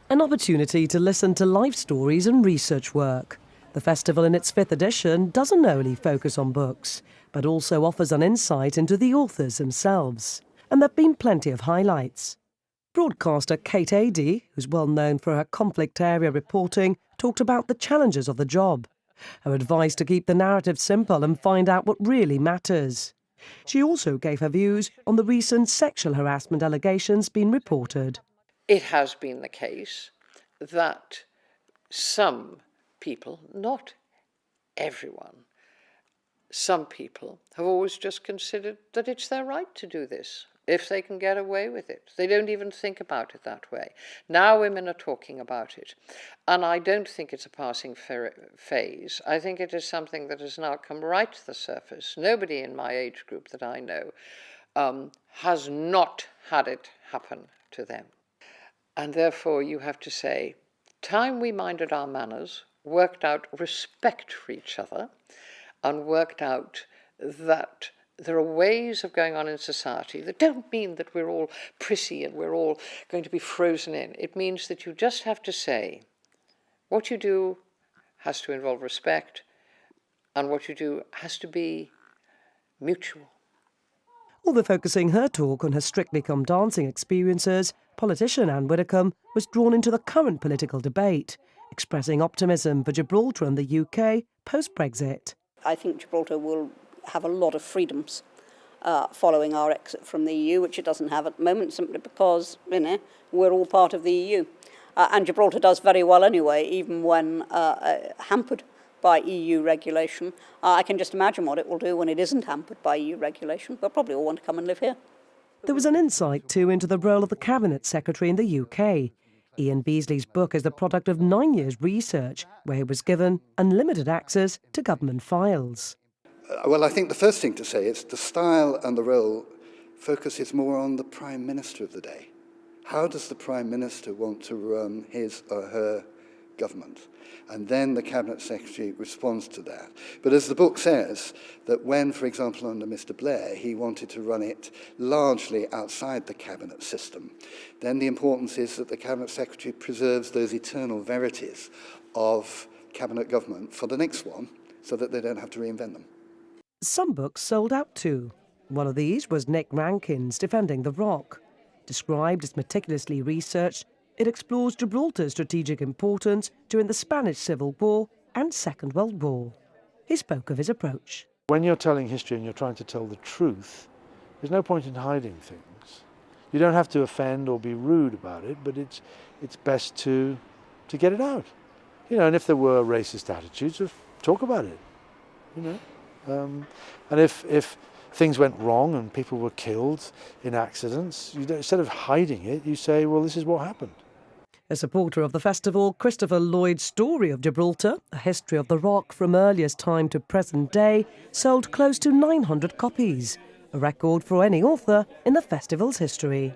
An opportunity to listen to life stories and research work. The festival in its 5th edition doesn't only focus on books, but also offers an insight into the authors themselves. And there have been plenty of highlights. Broadcaster Kate Adie, who's well known for her conflict area reporting, talked about the challenges of the job. Her advice to keep the narrative simple and find out what really matters. She also gave her views on the recent sexual harassment allegations being reported. It has been the case that some people, not everyone, some people have always just considered that it's their right to do this, if they can get away with it. They don't even think about it that way. Now women are talking about it, and I don't think it's a passing phase. I think it is something that has now come right to the surface. Nobody in my age group that I know has not had it happen to them. And therefore you have to say, time we minded our manners, worked out respect for each other, and worked out that there are ways of going on in society that don't mean that we're all prissy and we're all going to be frozen in. It means that you just have to say, what you do has to involve respect, and what you do has to be mutual. Although focusing her talk on her Strictly Come Dancing experiences, politician Anne Widdecombe was drawn into the current political debate, expressing optimism for Gibraltar and the UK post-Brexit. I think Gibraltar will have a lot of freedoms following our exit from the EU, which it doesn't have at the moment, simply because, we're all part of the EU. And Gibraltar does very well anyway, even when hampered by EU regulation. I can just imagine what it will do when it isn't hampered by EU regulation. They'll probably all want to come and live here. There was an insight, too, into the role of the Cabinet Secretary in the UK. Ian Beasley's book is the product of 9 years' research, where he was given unlimited access to government files. Well, I think the first thing to say is the style and the role focuses more on the Prime Minister of the day. How does the Prime Minister want to run his or her government? And then the Cabinet Secretary responds to that. But as the book says, that when, for example, under Mr. Blair, he wanted to run it largely outside the Cabinet system, then the importance is that the Cabinet Secretary preserves those eternal verities of Cabinet government for the next one, so that they don't have to reinvent them. Some books sold out too. One of these was Nick Rankin's Defending the Rock. Described as meticulously researched, it explores Gibraltar's strategic importance during the Spanish Civil War and Second World War. He spoke of his approach. When you're telling history and you're trying to tell the truth, there's no point in hiding things. You don't have to offend or be rude about it, but it's best to get it out. And if there were racist attitudes, just talk about it. And if things went wrong and people were killed in accidents, instead of hiding it, you say, well, this is what happened. A supporter of the festival, Christopher Lloyd's story of Gibraltar, a history of the rock from earliest time to present day, sold close to 900 copies, a record for any author in the festival's history.